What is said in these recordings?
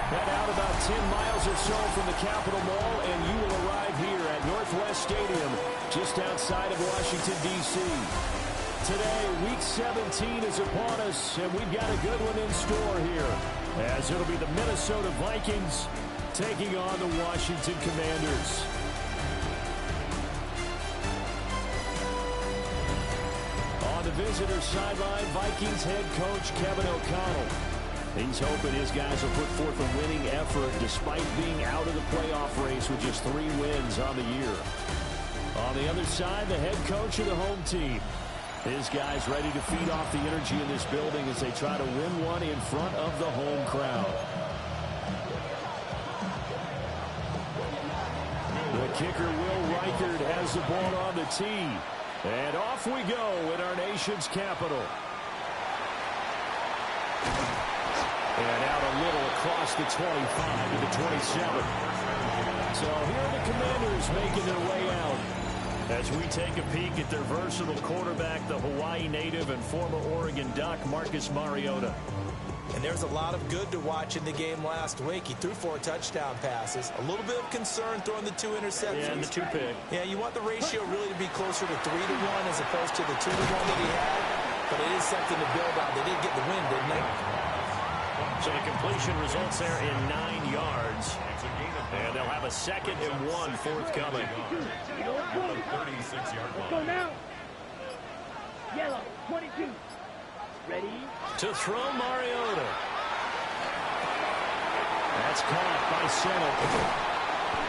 Head out about 10 miles or so from the Capitol Mall, and you will arrive here at Northwest Stadium, just outside of Washington, D.C. Today, Week 17 is upon us, and we've got a good one in store here, as it'll be the Minnesota Vikings taking on the Washington Commanders. On the visitor sideline, Vikings head coach Kevin O'Connell. He's hoping his guys will put forth a winning effort despite being out of the playoff race with just 3 wins on the year. On the other side, the head coach of the home team. His guys ready to feed off the energy in this building as they try to win one in front of the home crowd. The kicker, Will Reichard, has the ball on the tee. And off we go in our nation's capital. And out a little across the 25 to the 27. So here are the Commanders making their way out. As we take a peek at their versatile quarterback, the Hawaii native and former Oregon Duck, Marcus Mariota. And there's a lot of good to watch in the game last week. He threw 4 touchdown passes. A little bit of concern throwing the 2 interceptions. Yeah, and the 2 pick. Yeah, you want the ratio really to be closer to 3-to-1 as opposed to the 2-to-1 that he had. But it is something to build on. They did get the win, didn't they? So the completion results there in 9 yards. And they'll have a 2nd and 1 forthcoming. 36-yard line. Let's go now. Yellow, 22. Ready? To throw Mariota. That's caught by Settle.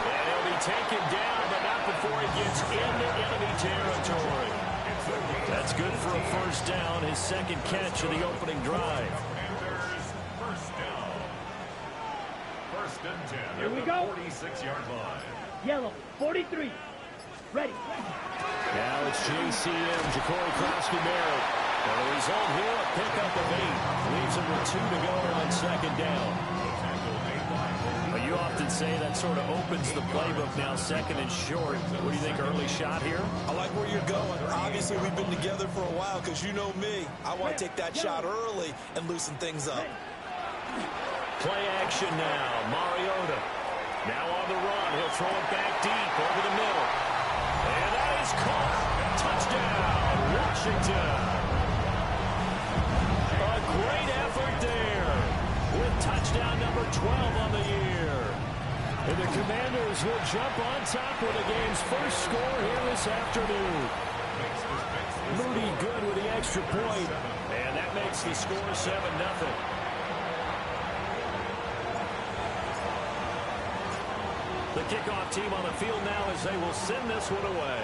And he'll be taken down, but not before he gets into enemy territory. That's good for a first down, his 2nd catch of the opening drive. First down. First and 10. Here we go. 46-yard line. Yellow, 43. Ready. Now it's JCM, Ja'Cory Crosby-Merritt. And the result here, a pickup of 8. Leaves him with 2 to go on 2nd down. But you often say that sort of opens the playbook now, 2nd and short. What do you think, early shot here? I like where you're going. Obviously, we've been together for a while because you know me. I want to take that shot early and loosen things up. Play action now. Mariota. Now on the run. He'll throw it back deep over the middle. And that is caught. Touchdown, Washington. A great effort there with touchdown number 12 on the year. And the Commanders will jump on top with the game's first score here this afternoon. Moody good with the extra point. And that makes the score 7-0. The kickoff team on the field now as they will send this one away.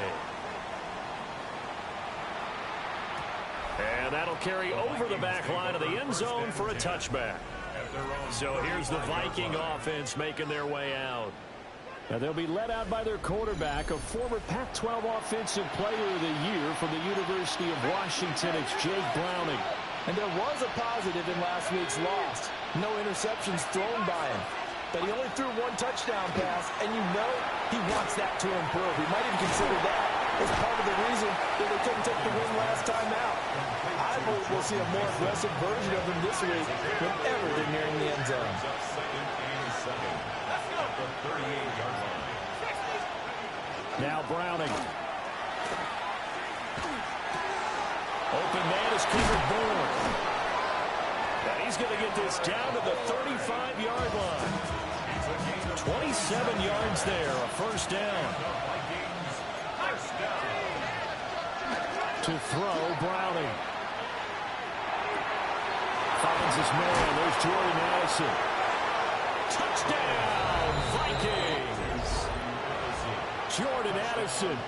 And that'll carry over the back line of the end zone for a touchback. So here's the Viking offense making their way out. Now they'll be led out by their quarterback, a former Pac-12 Offensive Player of the Year from the University of Washington. It's Jake Browning. And there was a positive in last week's loss. No interceptions thrown by him. But he only threw 1 touchdown pass, and you know he wants that to improve. He might even consider that as part of the reason that they couldn't take the win last time out. I believe we'll see a more aggressive version of him this week whenever they're nearing the end zone. Now Browning. Open man is Kendrick Bourne. And he's going to get this down to the 35-yard line. 27 yards there, a first down. To throw, Browning. Finds his man. There's Jordan Addison. Touchdown, Vikings. Jordan Addison,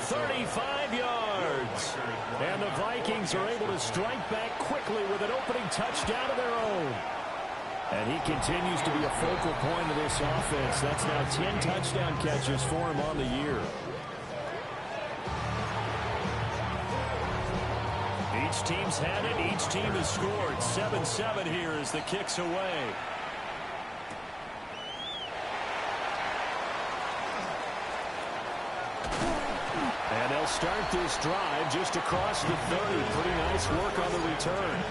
35 yards. And the Vikings are able to strike back quickly with an opening touchdown of their own. And he continues to be a focal point of this offense. That's now 10 touchdown catches for him on the year. Each team's had it. Each team has scored. 7-7 here as the kick's away. And they'll start this drive just across the 30. Pretty nice work on the return.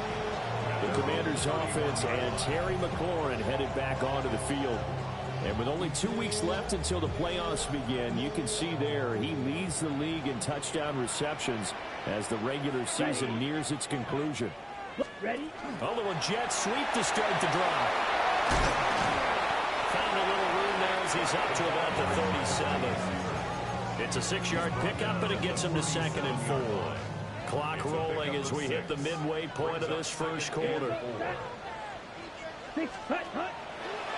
The Commanders offense, and Terry McLaurin headed back onto the field. And with only 2 weeks left until the playoffs begin, you can see there he leads the league in touchdown receptions as the regular season nears its conclusion. Ready? A little jet sweep to start the drive. Found a little room there as he's up to about the 37. It's a 6-yard pickup, but it gets him to 2nd and 4. Clock rolling as we hit the midway point of this first quarter.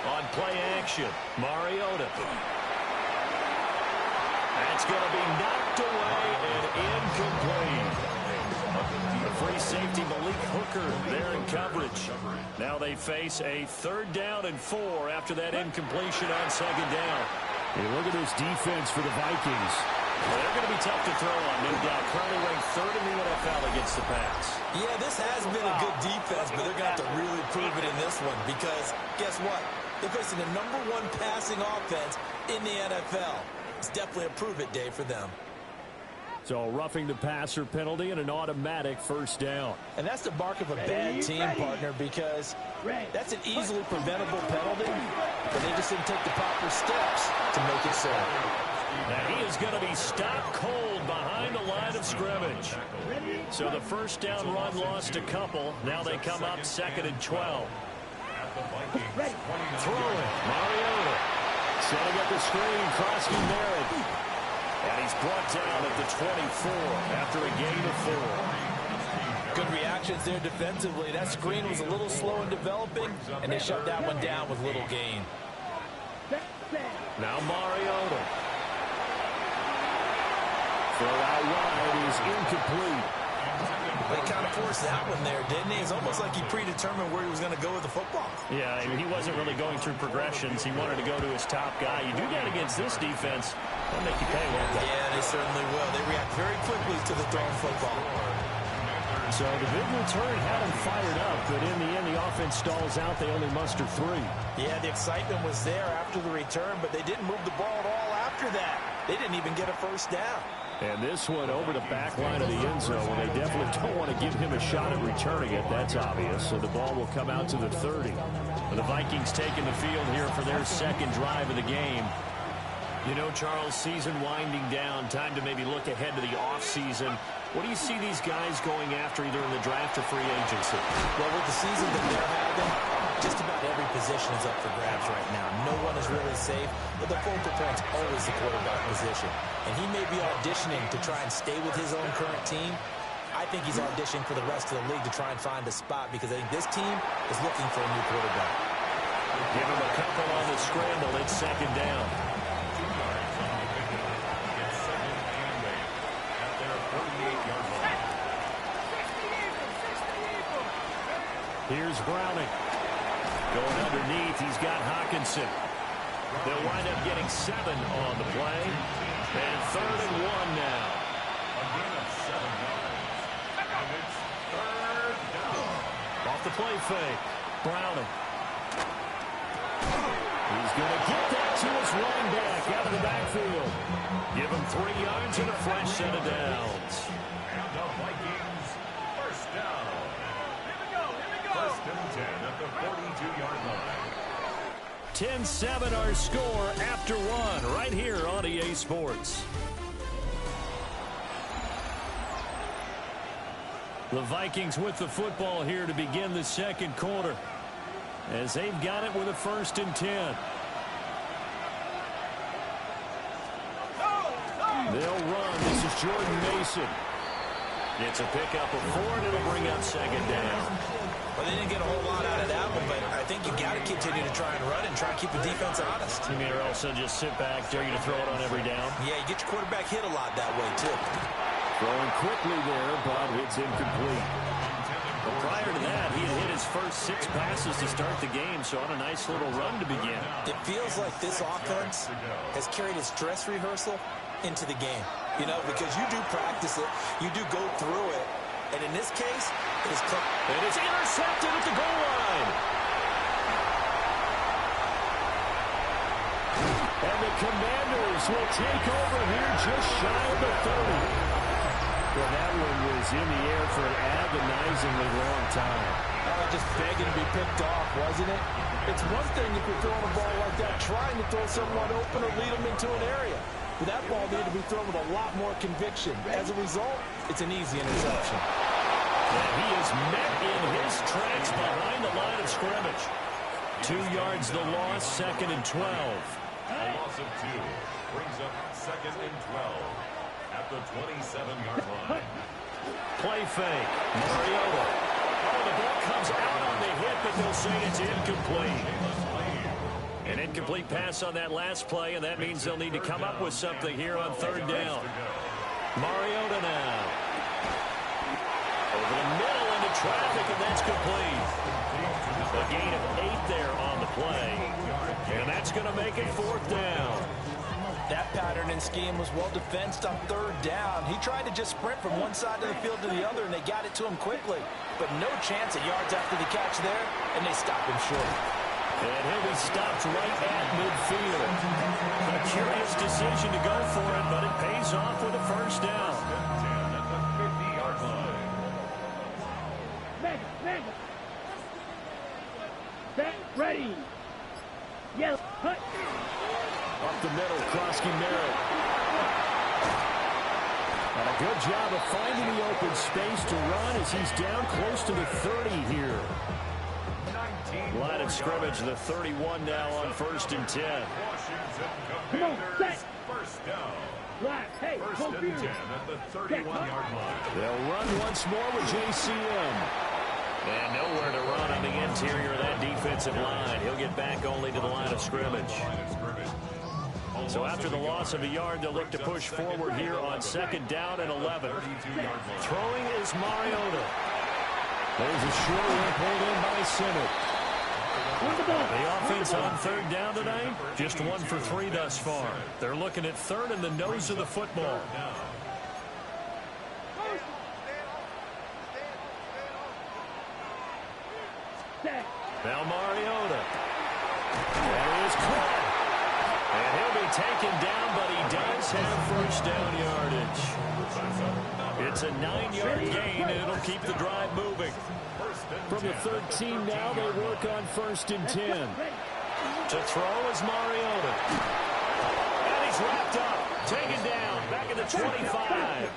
On play action, Mariota. That's going to be knocked away and incomplete. The free safety, Malik Hooker, there in coverage. Now they face a 3rd down and 4 after that incompletion on 2nd down. Hey, look at this defense for the Vikings. Well, they're going to be tough to throw on, no doubt. Currently ranked 3rd in the NFL against the pass. Yeah, this has been a good defense, but they're going to have to really prove it in this one because, guess what? They're facing the #1 passing offense in the NFL. It's definitely a prove-it day for them. So roughing the passer penalty and an automatic 1st down. And that's the mark of a bad team, partner, because that's an easily preventable penalty, but they just didn't take the proper steps to make it so. Now he is going to be stopped cold behind the line of scrimmage. So the 1st down run lost a couple. Now they come up 2nd and 12. Throwing, Mariota. Setting up the screen, crossing Merritt. And he's brought down at the 24 after a gain of 4. Good reactions there defensively. That screen was a little slow in developing, and they shut that one down with little gain. Now Mariota. Throw out wide is incomplete. They kind of forced that one there, didn't he? It's almost like he predetermined where he was going to go with the football. Yeah, he wasn't really going through progressions. He wanted to go to his top guy. You do that against this defense, they'll make you pay, won't they? Yeah, they certainly will. They react very quickly to the thrown football. So the big return had him fired up, but in the end, the offense stalls out. They only muster 3. Yeah, the excitement was there after the return, but they didn't move the ball at all after that. They didn't even get a 1st down. And this one over the back line of the end zone. They definitely don't want to give him a shot at returning it. That's obvious. So the ball will come out to the 30. The Vikings taking the field here for their 2nd drive of the game. You know, Charles, season winding down. Time to maybe look ahead to the offseason. What do you see these guys going after either in the draft or free agency? Well, with the season that they're having, just about every position is up for grabs right now. No one is really safe, but the focal point's always the quarterback position. And he may be auditioning to try and stay with his own current team. I think he's auditioning for the rest of the league to try and find a spot because I think this team is looking for a new quarterback. Give him a couple on the scramble. It's 2nd down. Here's Browning. Going underneath, he's got Hawkinson. They'll wind up getting 7 on the play. And 3rd and 1 now. Off the play fake. Browning. He's going to get that to his running back out of the backfield. Give him 3 yards and a fresh set of downs. And the Vikings, 1st down. Here we go. 1st and 10 at the 42-yard line. 10-7 our score after 1 right here on EA Sports. The Vikings with the football here to begin the 2nd quarter as they've got it with a 1st and 10. They'll run. This is Jordan Mason. It's a pickup of 4, and it'll bring up 2nd down. Well, they didn't get a whole lot out of that one, but I think you got to continue to try and run and try and keep the defense honest. You mean, or also just sit back, dare you to throw it on every down? Yeah, you get your quarterback hit a lot that way, too. Throwing quickly there, but it's incomplete. But prior to that, he had hit his first 6 passes to start the game, so on a nice little run to begin. It feels like this offense has carried its dress rehearsal into the game. You know, because you do practice it, you do go through it, and in this case, it is and it's intercepted at the goal line. And the Commanders will take over here just shy of the 30. Well, that one was in the air for an agonizingly long time. Just begging to be picked off, wasn't it? It's one thing if you're throwing a ball like that, trying to throw someone open or lead them into an area. But that ball needed to be thrown with a lot more conviction. As a result, it's an easy interception. And he is met in his tracks behind the line of scrimmage. 2 yards the loss, 2nd and 12. A loss of 2 brings up 2nd and 12 at the 27-yard line. Play fake. Mariota. Oh, the ball comes out on the hit, but they'll say it's incomplete. An incomplete pass on that last play, and that means they'll need to come up with something here on 3rd down. Mariota now. Over the middle into traffic, and that's complete. A gain of 8 there on the play. And that's going to make it 4th down. That pattern and scheme was well defensed on 3rd down. He tried to just sprint from one side of the field to the other, and they got it to him quickly. But no chance at yards after the catch there, and they stopped him short. And he'll be stopped right at midfield. A curious decision to go for it, but it pays off with a 1st down. At the 50-yard line. Set, ready. Yellow, hut. Up the middle, Krosky Merritt. And a good job of finding the open space to run as he's down close to the 30 here. Line of scrimmage, the 31 now on 1st and 10. Washington Come on, Commanders, set. 1st down. Black, hey, 1st and 10 at the 31-yard line. They'll run once more with JCM. And nowhere to run on the interior of that defensive line. He'll get back only to the line of scrimmage. So after the loss of a yard, they'll look to push forward here on 2nd down and 11. Throwing is Mariota. There's a short one pulled in by Simmons. The offense on 3rd down tonight, just 1 for 3 thus far. They're looking at 3rd in the nose of the football. Now Mariota. That is caught. And he'll be taken down, but he does have 1st down yardage. It's a 9-yard gain, and it'll keep the drive moving. From the 13 now, they work on 1st and 10. To throw is Mariota. And he's wrapped up. Taken down. Back at the 25.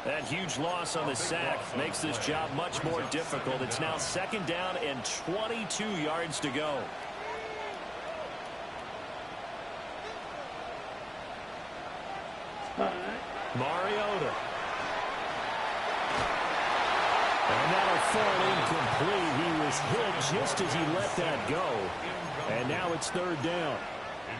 That huge loss on the sack makes this job much more difficult. It's now 2nd down and 22 yards to go. Mariota. And that'll fall incomplete. He was hit just as he let that go. And now it's 3rd down.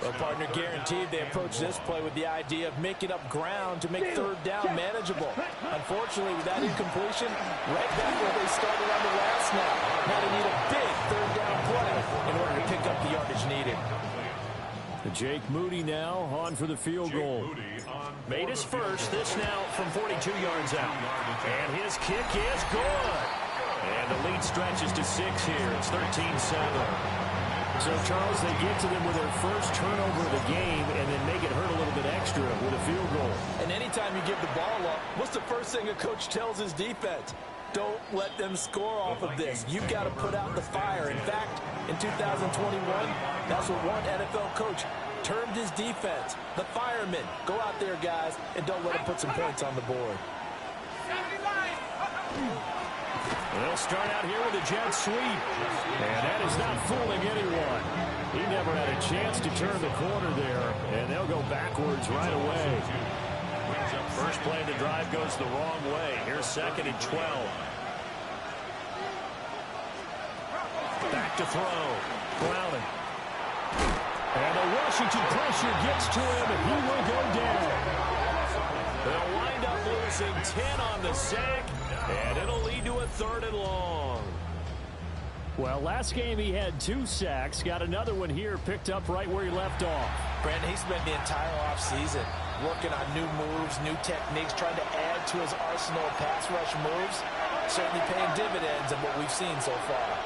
Well, partner, guaranteed they approach this play with the idea of making up ground to make 3rd down manageable. Unfortunately, with that incompletion, right back where they started on the last snap. Now they need a big 3rd down play in order to pick up the yardage needed. Jake Moody now on for the field goal. Made his first. This now from 42 yards out. And his kick is good. And the lead stretches to 6 here. It's 13-7. So, Charles, they get to them with their first turnover of the game and then make it hurt a little bit extra with a field goal. And anytime you give the ball up, what's the first thing a coach tells his defense? Don't let them score off of this. You've got to put out the fire. In fact, in 2021, that's what one NFL coach termed his defense. The firemen. Go out there, guys, and don't let them put some points on the board. They'll start out here with a jet sweep. And that is not fooling anyone. He never had a chance to turn the corner there. And they'll go backwards right away. First play of the drive goes the wrong way. Here's 2nd and 12. Back to throw. Browning. And the Washington pressure gets to him, and he will go down. They'll wind up losing 10 on the sack, and it'll lead to a 3rd and long. Well, last game he had 2 sacks. Got another one here, picked up right where he left off. Brandon, he spent the entire offseason working on new moves, new techniques, trying to add to his arsenal of pass rush moves. Certainly paying dividends in what we've seen so far.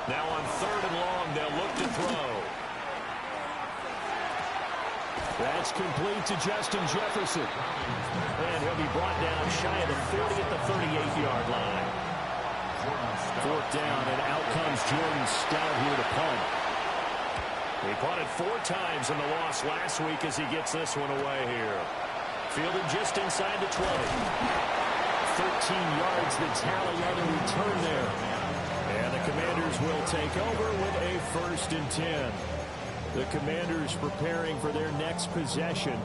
Now on 3rd and long, they'll look to throw. That's complete to Justin Jefferson. And he'll be brought down shy of the 40 at the 38-yard line. Fourth down, and out comes Jordan Stout here to punt. He punted 4 times in the loss last week as he gets this one away here. Fielded just inside the 20. 13 yards the tally on the return there. And the Commanders will take over with a 1st and 10. The Commanders preparing for their next possession.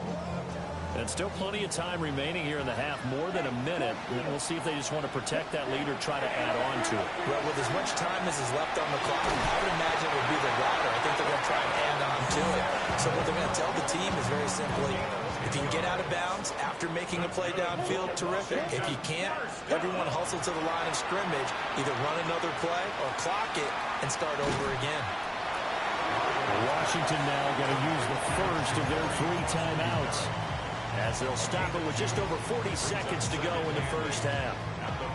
And still plenty of time remaining here in the half, more than a minute. We'll see if they just want to protect that lead or try to add on to it. Well, with as much time as is left on the clock, I would imagine it would be the latter. I think they're going to try and add on to it. So what they're going to tell the team is very simply, if you can get out of bounds after making a play downfield, terrific. If you can't, everyone hustle to the line of scrimmage, either run another play or clock it and start over again. Washington now going to use the first of their 3 timeouts, as they'll stop it with just over 40 seconds to go in the first half.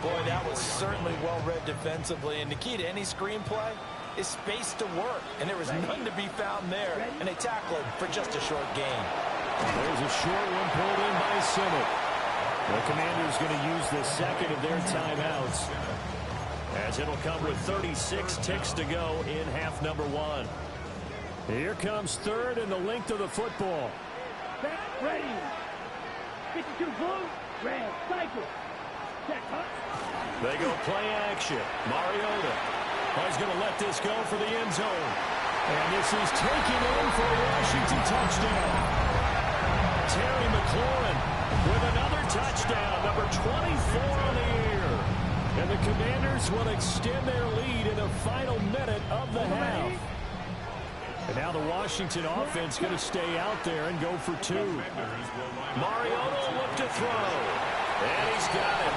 Boy, that was certainly well-read defensively, and the key to any screenplay is space to work, and there was none to be found there, and they tackled for just a short gain. There's a short one pulled in by Simmons. The Commanders going to use the second of their timeouts, as it'll come with 36 ticks to go in half number 1. Here comes third and the length of the football. Back, ready. 52 blue, red, cycle. Check, huh? They go play action. Mariota. He's going to let this go for the end zone. And this is taken in for a Washington touchdown. Terry McLaurin with another touchdown, number 24 on the year. And the Commanders will extend their lead in the final minute of the half. And now the Washington offense going to stay out there and go for 2. Mariota will look to throw. And he's got it.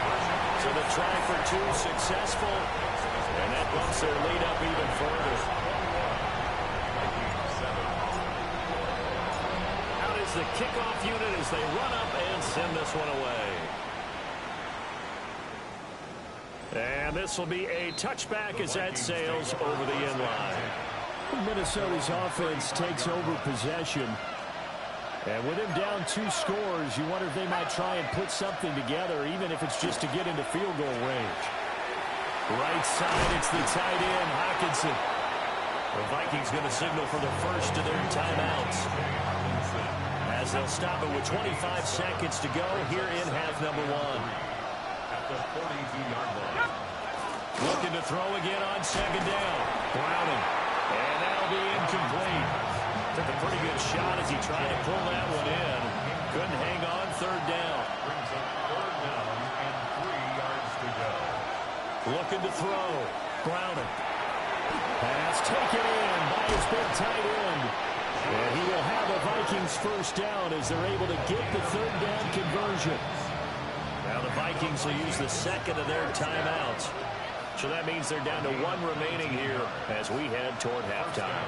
So the try for 2 successful. And that bumps their lead up even further. Out is the kickoff unit as they run up and send this one away. And this will be a touchback as that sails over the end line. Minnesota's offense takes over possession. And with him down 2 scores, you wonder if they might try and put something together, even if it's just to get into field goal range. Right side, it's the tight end, Hockenson. The Vikings going to signal for the first of their timeouts, as they'll stop it with 25 seconds to go here in half number 1. At the 42-yard line. Looking to throw again on 2nd down. Browning. And that'll be incomplete. Took a pretty good shot as he tried to pull that one in. Couldn't hang on 3rd down. Brings up 3rd down and 3 yards to go. Looking to throw. Browning. Pass taken in by his big tight end. And he will have the Vikings first down as they're able to get the 3rd down conversion. Now the Vikings will use the second of their timeouts. So that means they're down to 1 remaining here as we head toward halftime.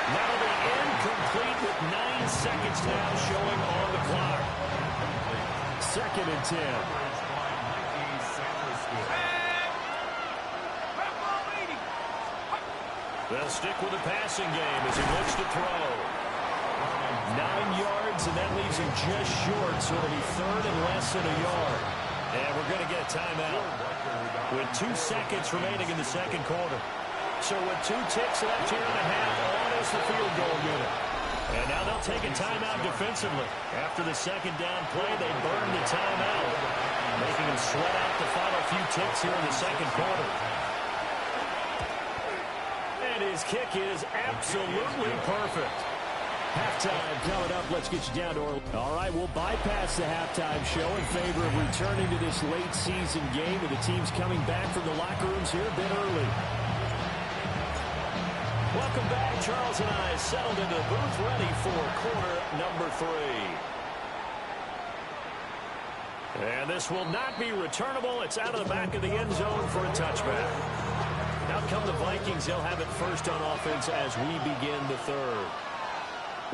That'll be incomplete with 9 seconds now showing on the clock. 2nd and 10. They'll stick with the passing game as he looks to throw. 9 yards, and that leaves him just short, so it'll be 3rd and less than a yard. And we're going to get a timeout with 2 seconds remaining in the 2nd quarter. So with 2 ticks left here in the half, on is the field goal unit. And now they'll take a timeout defensively. After the 2nd down play, they burn the timeout, making them sweat out the final few ticks here in the 2nd quarter. And his kick is absolutely perfect. Halftime coming up. Let's get you down to Orlando. All right, we'll bypass the halftime show in favor of returning to this late season game with the teams coming back from the locker rooms here a bit early. Welcome back. Charles and I settled into the booth ready for quarter number 3. And this will not be returnable. It's out of the back of the end zone for a touchback. Out come the Vikings. They'll have it first on offense as we begin the 3rd.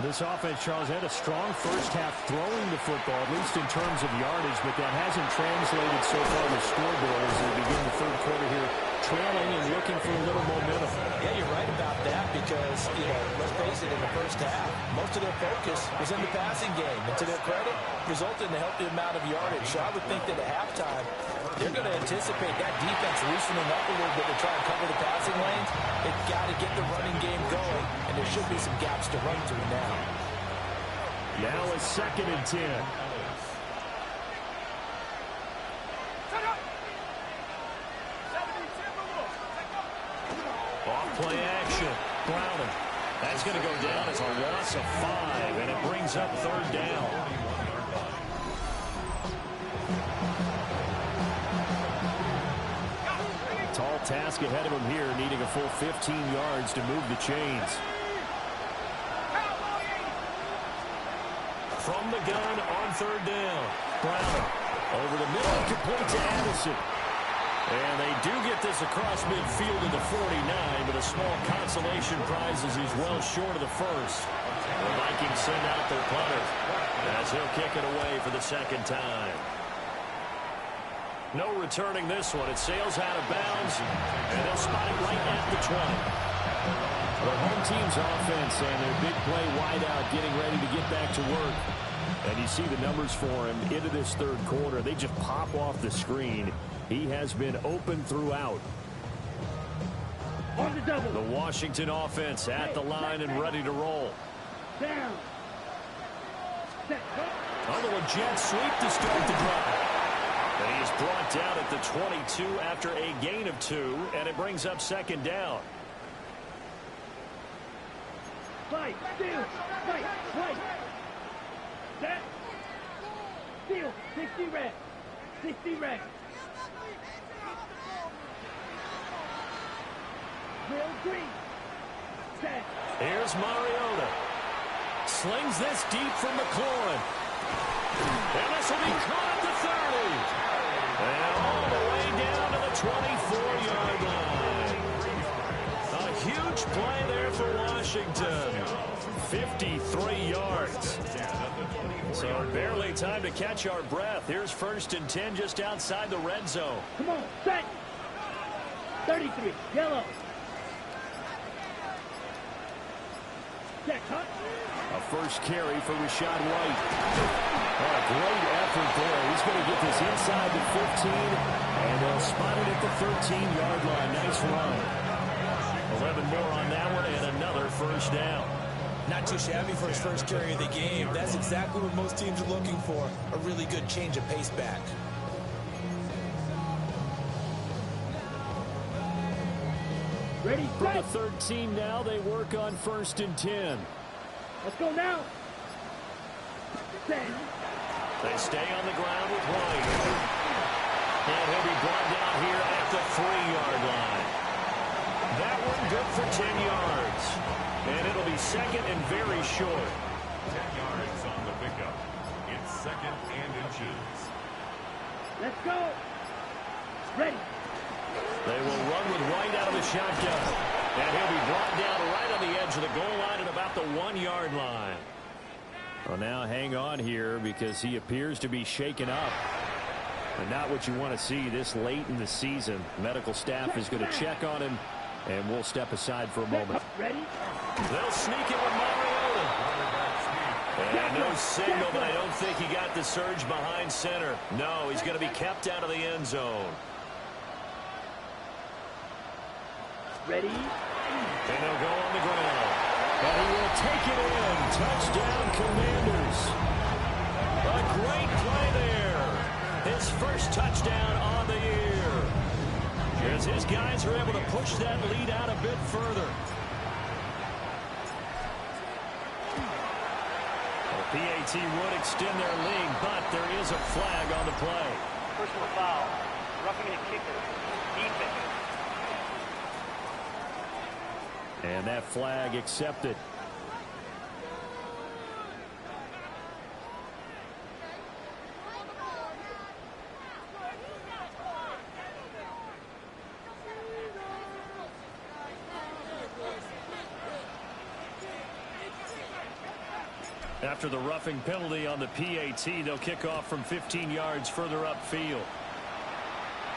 This offense, Charles, had a strong first half throwing the football, at least in terms of yardage, but that hasn't translated so far to scoreboard as they begin the 3rd quarter here trailing and looking for a little momentum. Yeah, you're right about that because, let's face it, in the first half, most of their focus was in the passing game. And to their credit, resulted in a healthy amount of yardage. So I would think that at halftime, they're going to anticipate that defense loosening up a little bit to try and cover the passing lanes. They've got to get the running game going, and there should be some gaps to run through now. Now it's 2nd and 10. Play action. Browning. That's going to go down as a loss of 5, and it brings up 3rd down. Tall task ahead of him here, needing a full 15 yards to move the chains. From the gun on 3rd down. Browning. Over the middle, complete to Addison. And they do get this across midfield to the 49, but a small consolation prize as he's well short of the first. The Vikings send out their punter as he'll kick it away for the 2nd time. No returning this one. It sails out of bounds, and they'll spot it right at the 20. The home team's offense and their big play wide out getting ready to get back to work. And you see the numbers for him into this 3rd quarter. They just pop off the screen. He has been open throughout. On the double. The Washington offense at the line and ready to roll. Down. Set. A little jet sweep to start the drive. And he is brought down at the 22 after a gain of 2, and it brings up 2nd down. Fight. Steal. Fight. Fight. Set. Steal. 60 red. 60 red. Will Green. Set. Here's Mariota. Slings this deep from McLaurin. And this will be caught at the 30. And all the way down to the 24-yard line. A huge play there for Washington. 53 yards. So barely time to catch our breath. Here's 1st and 10 just outside the red zone. Come on, set. 33, yellow. Check, huh? A first carry for Rashad White. Oh, a great effort there. He's going to get this inside the 15, and they'll spot it at the 13-yard line. Nice run. 11 more on that one, and another 1st down. Not too shabby for his first carry of the game. That's exactly what most teams are looking for. A really good change of pace back. Ready, From set. the 13 now, they work on 1st and 10. Let's go now. Set. They stay on the ground with White. And he'll be brought down here at the 3-yard line. That one good for 10 yards. And it'll be 2nd and very short. 10 yards on the pickup. It's 2nd and inches. Let's go. Ready. They will run with White out of the shotgun. And he'll be brought down right on the edge of the goal line at about the 1-yard line. Well, now hang on here because he appears to be shaken up. And not what you want to see this late in the season. Medical staff is going to check on him, and we'll step aside for a moment. Ready. They'll sneak it with Mariota. And no signal, but I don't think he got the surge behind center. No, he's going to be kept out of the end zone. Ready. And they'll go on the ground. And he will take it in. Touchdown, Commanders. A great play there. His first touchdown on the year. As his guys are able to push that lead out a bit further. The PAT would extend their lead, but there is a flag on the play. Personal foul. Roughing the kicker. Defense. And that flag accepted. After the roughing penalty on the PAT, they'll kick off from 15 yards further upfield.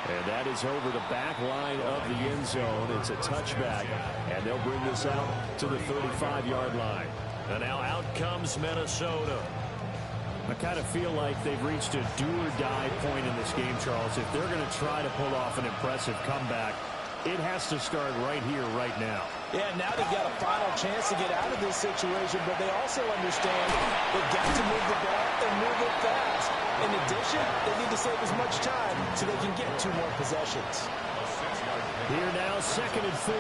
And that is over the back line of the end zone. It's a touchback, and they'll bring this out to the 35-yard line. And now out comes Minnesota. I kind of feel like they've reached a do-or-die point in this game, Charles. If they're going to try to pull off an impressive comeback, it has to start right here, right now. Yeah, now they've got a final chance to get out of this situation, but they also understand they've got to move the ball and move it fast. In addition, they need to save as much time so they can get 2 more possessions. Here now, 2nd and 4.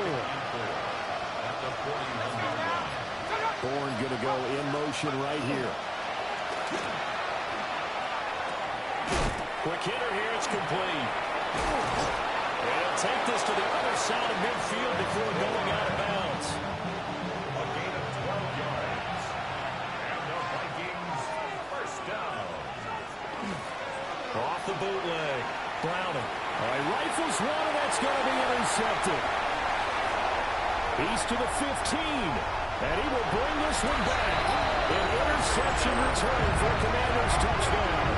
Bourne going to go in motion right here. Quick hitter here, it's complete. And he'll take this to the other side of midfield before going out of bounds. A gain of 12 yards. And the Vikings first down. Off the bootleg. Browning. All right, rifles one, and that's going to be intercepted. He's to the 15, and he will bring this one back. An interception return for Commanders touchdown.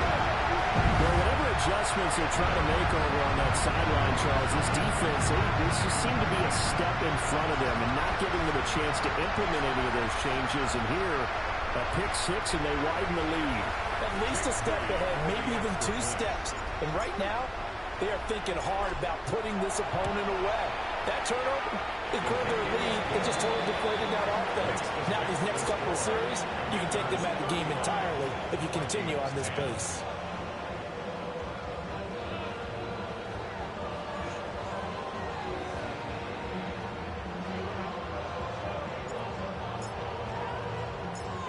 Well, whatever adjustments they're trying to make over on that sideline, Charles, this defense, they just seem to be a step in front of them and not giving them a chance to implement any of those changes. And here, a pick 6, and they widen the lead. At least a step ahead, maybe even 2 steps. And right now, they are thinking hard about putting this opponent away. That turnover, it grew their lead and just totally deflated that offense. Now these next couple of series, you can take them out of the game entirely if you continue on this pace.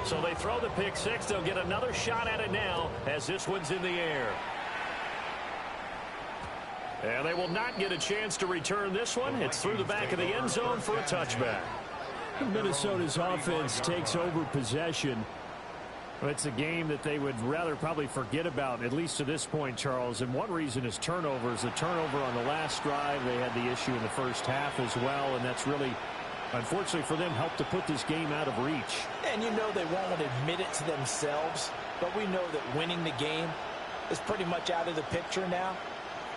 So they throw the pick 6. They'll get another shot at it now as this one's in the air. And they will not get a chance to return this one. It's through the back of the end zone for a touchback. Minnesota's offense takes over possession. It's a game that they would rather probably forget about, at least to this point, Charles. And one reason is turnovers. The turnover on the last drive, they had the issue in the first half as well, and that's really, unfortunately for them, helped to put this game out of reach. And you know they won't admit it to themselves, but we know that winning the game is pretty much out of the picture now.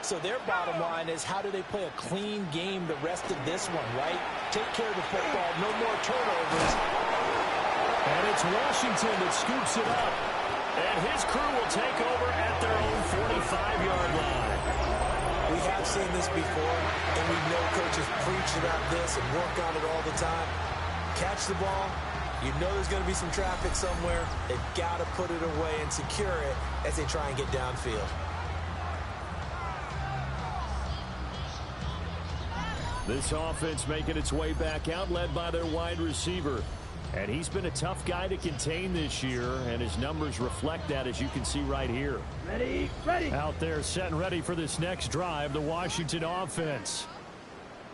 So their bottom line is, how do they play a clean game the rest of this one, right? Take care of the football, no more turnovers. And it's Washington that scoops it up. And his crew will take over at their own 45-yard line. We have seen this before, and we know coaches preach about this and work on it all the time. Catch the ball. You know there's going to be some traffic somewhere. They've got to put it away and secure it as they try and get downfield. This offense making its way back out, led by their wide receiver. And he's been a tough guy to contain this year, and his numbers reflect that, as you can see right here. Ready, ready. Out there set and ready for this next drive, the Washington offense.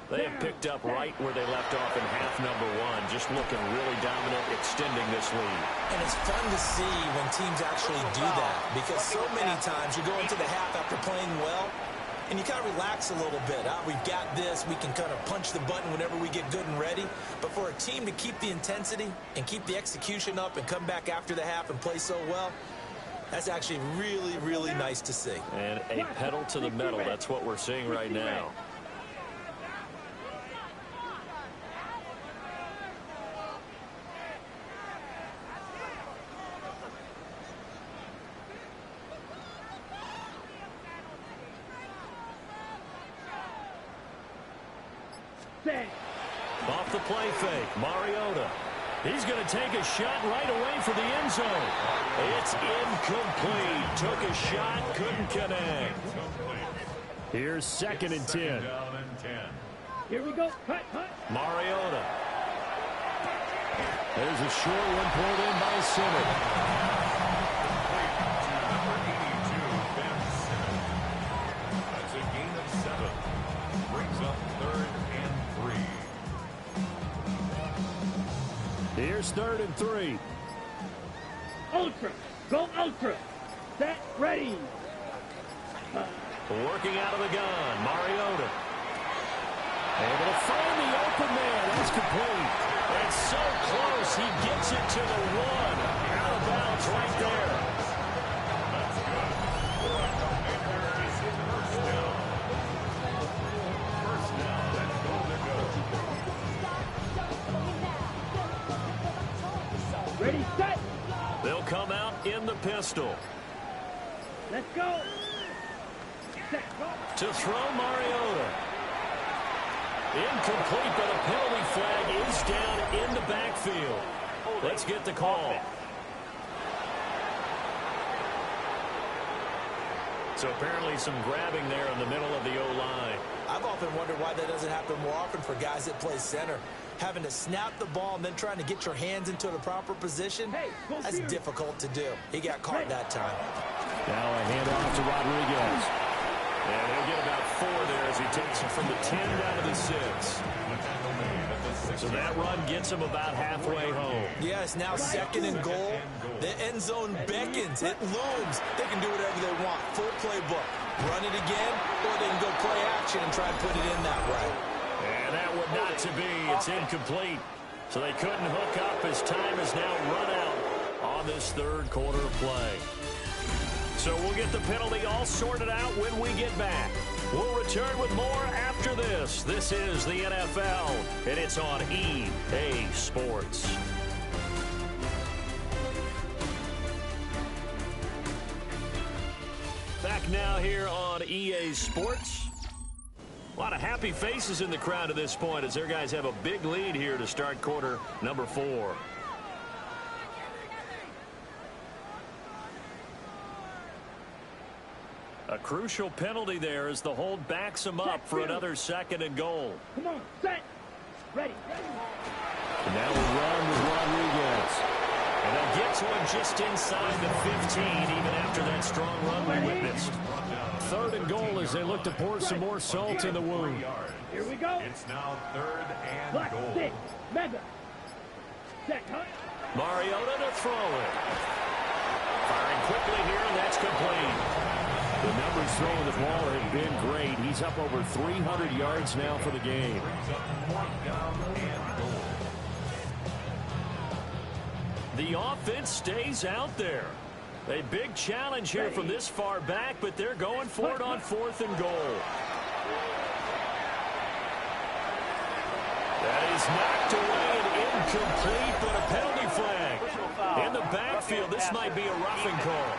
They have picked up right where they left off in half number 1, just looking really dominant, extending this lead. And it's fun to see when teams actually do that, because so many times you go into the half after playing well, and you kind of relax a little bit. We've got this. We can kind of punch the button whenever we get good and ready. But for a team to keep the intensity and keep the execution up and come back after the half and play so well, that's actually really, really nice to see. And a pedal to the metal. That's what we're seeing right now. Off the play fake, Mariota. He's going to take a shot right away for the end zone. It's incomplete. Took a shot, couldn't connect. Here's 2nd and 10. Here we go. Cut, cut. Mariota. There's a short one pulled in by Simmons. That's a gain of 7. Brings up 3rd and 3. Here's 3rd and 3. Ultra. Go ultra. Set, ready. Working out of the gun, Mariota. Able to find the open man. That's complete. It's so close, he gets it to the 1. Out of bounds right there. That's good. First down. pistol. Let's go. Set, go. To throw Mariota. Incomplete, but a penalty flag is down in the backfield. Let's get the call. So apparently some grabbing there in the middle of the O-line. I've often wondered why that doesn't happen more often for guys that play center. Having to snap the ball and then trying to get your hands into the proper position, that's difficult to do. He got caught that time. Now a handoff to Rodriguez. And he'll get about 4 there as he takes it from the 10 down to the 6. So that run gets him about halfway home. Yes, now 2nd and goal. The end zone beckons. It looms. They can do whatever they want. Full playbook. Run it again, or they can go play action and try and put it in that way. And that would not to be. It's incomplete. So they couldn't hook up as time has now run out on this third quarter play. So we'll get the penalty all sorted out when we get back. We'll return with more after this. This is the NFL, and it's on EA Sports. Back now here on EA Sports. A lot of happy faces in the crowd at this point as their guys have a big lead here to start quarter number 4. A crucial penalty there as the hold backs him up for another 2nd and goal. Come on, set. Ready. And now we run with Rodriguez. And they'll get to him just inside the 15, even after that strong run we witnessed. 3rd and goal as they look to pour some more salt in the wound. Here we go. It's now 3rd and Black, goal. stick, mega. Set, cut. Mariota to throw it. Firing quickly here, and that's complete. The numbers throwing the ball have been great. He's up over 300 yards now for the game. The offense stays out there. A big challenge here from this far back, but they're going for it on 4th and goal. That is knocked away and incomplete, but a penalty flag. In the backfield, this might be a roughing call.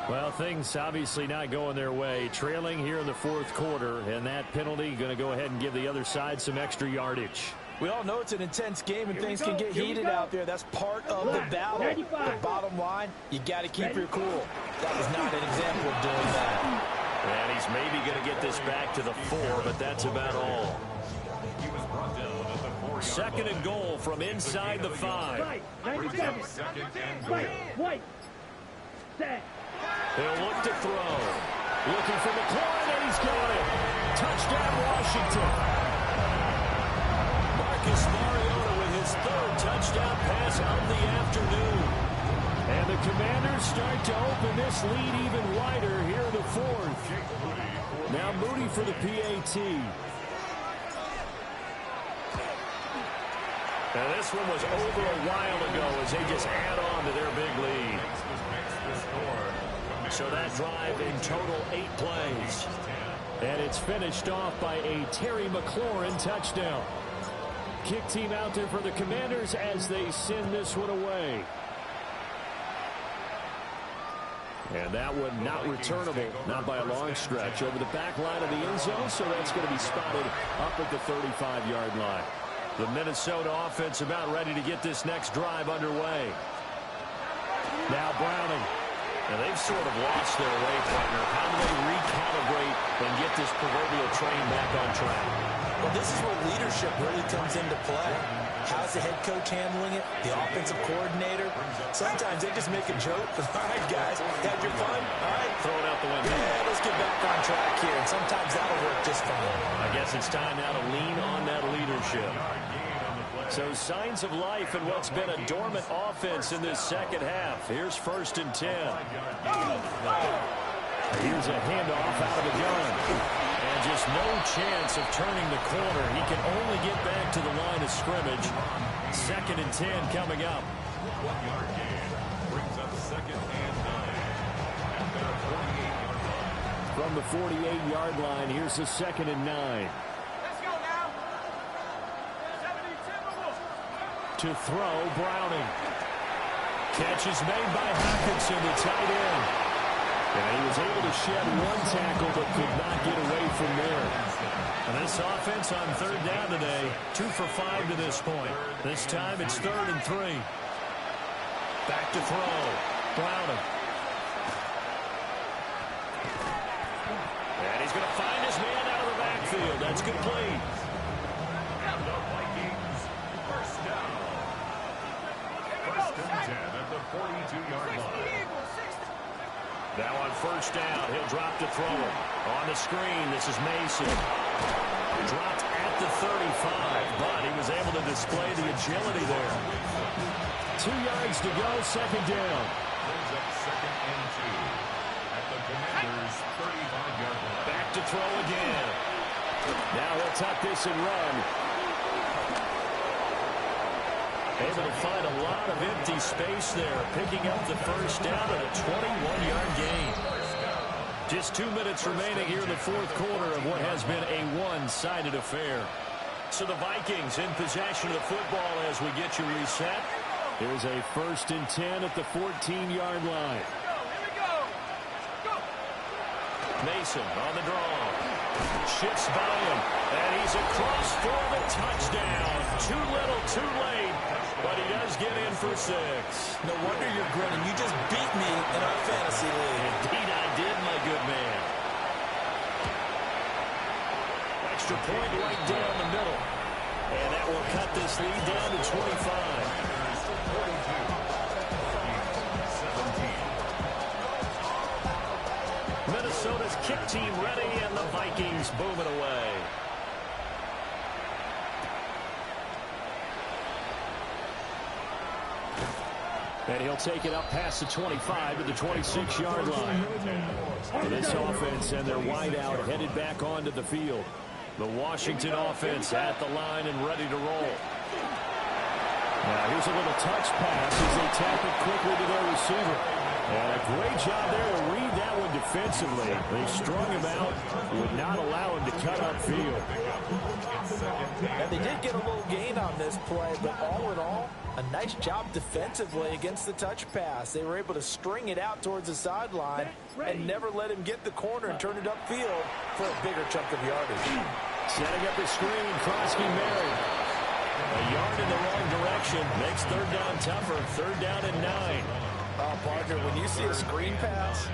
Well, things obviously not going their way. Trailing here in the 4th quarter, and that penalty going to go ahead and give the other side some extra yardage. We all know it's an intense game and things can get heated out there. That's part of the battle. The bottom line, you got to keep your cool. That was not an example of doing that. And he's maybe going to get this back to the 4, but that's about all. 2nd and goal from inside the 5. Right, 97. Right, white. Set. He'll look to throw. Looking for McLaurin, and he's got it. Touchdown, Washington. Marcus Mariota with his 3rd touchdown pass of the afternoon. And the Commanders start to open this lead even wider here in the 4th. Now Moody for the PAT. Now this one was over a while ago as they just add on to their big lead. So that drive in total 8 plays. And it's finished off by a Terry McLaurin touchdown. Kick team out there for the Commanders as they send this one away. And that one not returnable, not by a long stretch, over the back line of the end zone, so that's going to be spotted up at the 35-yard line. The Minnesota offense about ready to get this next drive underway. Now Browning. And they've sort of lost their way, partner. How do they recalibrate and get this proverbial train back on track? Well, this is where leadership really comes into play. How's the head coach handling it? The offensive coordinator? Sometimes they just make a joke. All right, guys, had your fun? All right. Throw it out the window. Yeah, let's get back on track here. And sometimes that'll work just fine. I guess it's time now to lean on that leadership. So signs of life in what's been a dormant offense in this 2nd half. Here's 1st and 10. Here's a handoff out of the gun. And just no chance of turning the corner. He can only get back to the line of scrimmage. 2nd and 10 coming up. 1-yard gain brings up 2nd and 9. From the 48-yard line, here's the 2nd and 9. To throw, Browning. Catch is made by Hockenson, the tight end. And he was able to shed one tackle but could not get away from there. And this offense on third down today, 2 for 5 to this point. This time it's 3rd and 3. Back to throw. Brown. And he's going to find his man out of the backfield. That's complete. The Vikings, first down. First and 10 at the 42-yard line. Now on first down, he'll drop to throw it. On the screen, this is Mason. Dropped at the 35, but he was able to display the agility there. 2 yards to go, second down. Brings up 2nd and 2 at the Commanders' 35-yard line. Back to throw again. Now he'll tuck this and run. Able to find a lot of empty space there, picking up the first down at a 21-yard gain. Just 2 minutes remaining here in the fourth quarter of what has been a one-sided affair. So the Vikings in possession of the football as we get you reset. Here's a 1st and 10 at the 14-yard line. Mason on the draw. Shifts by him, and he's across for the touchdown. Too little, too late, but he does get in for 6. No wonder you're grinning. You just beat me in our fantasy league. Indeed I did, my good man. Extra point right down the middle. And that will cut this lead down to 25. Minnesota's kick team ready, and the Vikings booming away. And he'll take it up past the 25 to the 26-yard line. And this offense and their wideout headed back onto the field. The Washington offense at the line and ready to roll. Now here's a little touch pass as they tap it quickly to their receiver. And a great job there to read that one defensively. They strung him out, would not allow him to cut upfield. And they did get a little gain on this play, but all in all, a nice job defensively against the touch pass. They were able to string it out towards the sideline and never let him get the corner and turn it upfield for a bigger chunk of yardage. Setting up the screen, Krosky Mary. A yard in the wrong direction makes third down tougher. 3rd down and 9. Oh, Parker, when you see a screen pass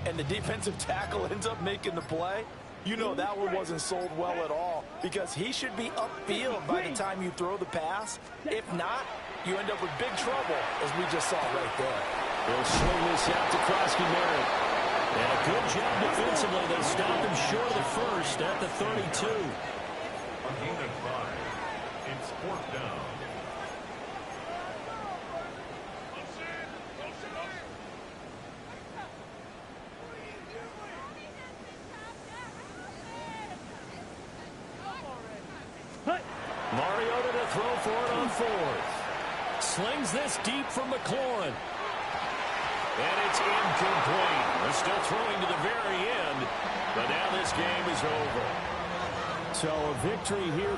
and the defensive tackle ends up making the play, you know that one wasn't sold well at all because he should be upfield by the time you throw the pass. If not, you end up with big trouble, as we just saw right there. They'll swing this out to Krosky Mary. And a good job defensively. They stopped him short of the first at the 32. A gain of 5. It's 4th down. Mariota to throw for it on 4th. Slings this deep from McLaurin. And it's incomplete. They're still throwing to the very end, but now this game is over. So a victory here